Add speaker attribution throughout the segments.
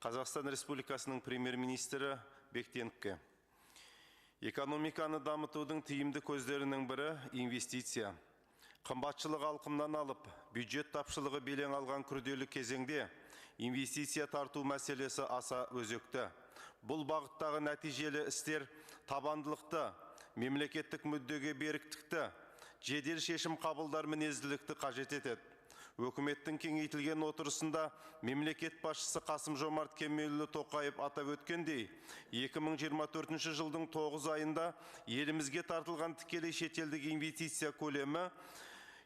Speaker 1: Қазақстан Республикасының премьер-министрі Бектеновке. Экономиканы дамытудың тиімді көздерінің бірі инвестиция. Қымбатшылық алқымнан алып, бюджет тапшылығы белең алған күрделі кезеңде инвестиция тарту мәселесі аса өзекті. Бұл бағыттағы нәтижелі істер табандылықты, мемлекеттік мүддеге беріктікті, жедел шешім қабылдар мінезділікті қажет етеді. Өкіметтің кеңейтілген отырысында мемлекет басшысы Қасым-Жомарт Кемелұлы Тоқаев атап өткендей, 2024 жылдың 9 айында елімізге тартылған тікелей шетелдік инвестиция көлемі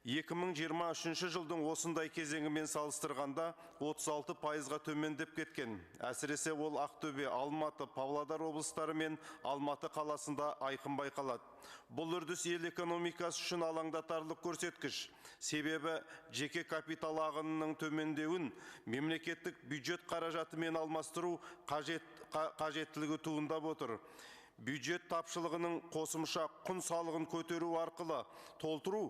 Speaker 1: 2023 жылдың осындай кезеңімен салыстырғанда 36%-ға төмендеп кеткен. Әсіресе ол Ақтөбе, Алматы, Павлодар облыстары мен Алматы қаласында айқын байқалады. Бұл үрдіс ел экономикасы үшін алаңдатарлық көрсеткіш. Себебі жеке капитал ағынының төмендеуін мемлекеттік бюджет қаражатымен алмастыру қажеттілігі туындап отыр. Бюджет тапшылығының қосымша құн салығын көтеру арқылы толтыру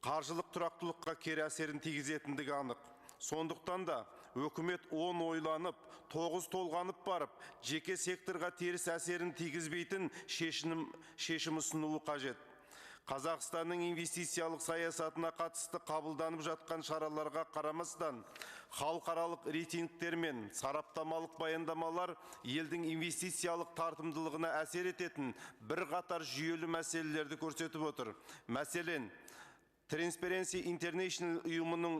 Speaker 1: қаржылық тұрақтылыққа кері әсерін тигізетіндігі анық. Сондықтан да өкімет 10 ойланып, 9 толғанып барып, жеке секторға теріс әсерін тигізбейтін шешім ұсынуы қажет. Қазақстанның инвестициялық саясатына қатысты қабылданып жатқан шараларға қарамастан, халықаралық рейтингтер мен сараптамалық баяндамалар елдің инвестициялық тартымдылығына әсер ететін бірқатар жүйелі мәселелерді көрсетіп отыр. Мәселен, Transparency International ұйымының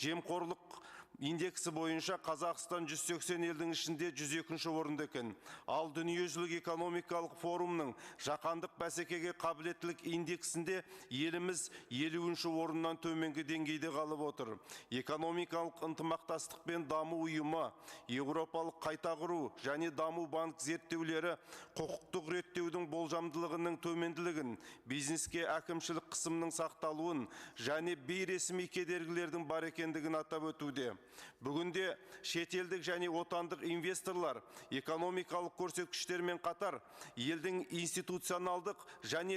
Speaker 1: жемқорлық индексі бойынша Қазақстан 180 елдің ішінде 102-ші орында екен. Ал дүниежүзілік экономикалық форумның жаһандық бәсекеге қабілеттілік индексінде еліміз 50-ші орыннан төменгі деңгейде қалып отыр. Экономикалық ынтымақтастық пен даму ұйымы, Еуропалық қайта құру және даму банк зерттеулері құқықтық реттеудің болжамдылығының төменділігін, бизнеске әкімшілік қысымның сақталуын және бейресми кедергілердің бар екендігін атап өтуде. Бүгінде шетелдік және отандық инвесторлар экономикалық көрсеткіштермен қатар елдің институционалдық және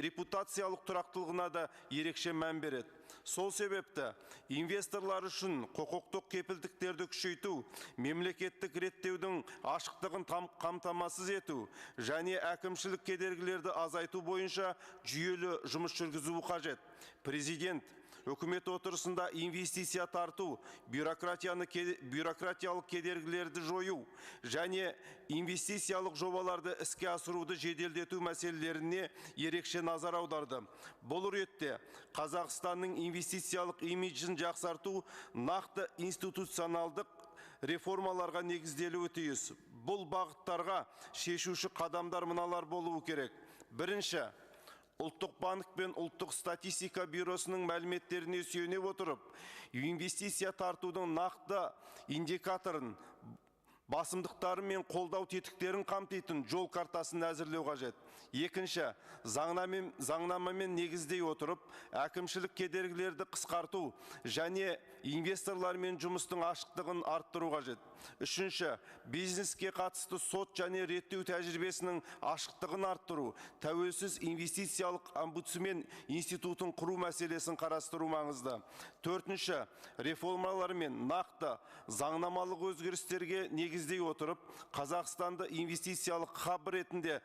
Speaker 1: репутациялық тұрақтылығына да ерекше мән береді. Сол себепті инвесторлар үшін құқықтық кепілдіктерді күшейту, мемлекеттік реттеудің ашықтығын қамтамасыз ету және әкімшілік кедергілерді азайту бойынша жүйелі жұмыс жүргізуі қажет. Президент үкімет отырысында инвестиция тарту, бюрократиялық кедергілерді жою және инвестициялық жобаларды іске асыруды жеделдету мәселелеріне ерекше назар аударды. Бұл ретте Қазақстанның инвестициялық имиджін жақсарту нақты институционалдық реформаларға негізделуі тиіс. Бұл бағыттарға шешуші қадамдар мыналар болуы керек. Бірінші, Ұлттық банк пен Ұлттық статистика бюросының мәліметтеріне сүйене отырып, инвестиция тартудың нақты индикаторын, басымдықтары мен қолдау тетіктерін қамтитын жол картасын әзірлеу қажет. Екінші, заңнамамен негіздей отырып, әкімшілік кедергілерді қысқарту және инвесторлармен жұмыстың ашықтығын арттыру қажет. Үшінші, бизнеске қатысты сот және реттеу тәжірибесінің ашықтығын арттыру, тәуелсіз инвестициялық омбудсмен институтын құру мәселесін қарастыру маңызды. Төртінші, реформалар мен нақты заңнамалық өзгерістерге негіздей отырып, Қазақстанды инвестициялық хаб ретінде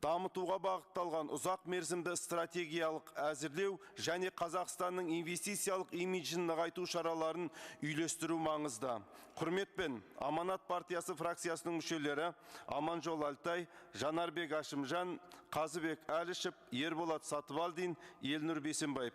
Speaker 1: дамытуға бағытталған ұзақ мерзімді стратегиялық әзірлеу және Қазақстанның инвестициялық имиджін нығайту шараларын үйлестіру маңызды. Құрметпен, Аманат партиясы фракциясының мүшелері Аманжол Алтай, Жанарбек Ашымжан, Қазыбек Әлішев, Ерболат Сатыбалдин, Елнұр Бейсенбаев.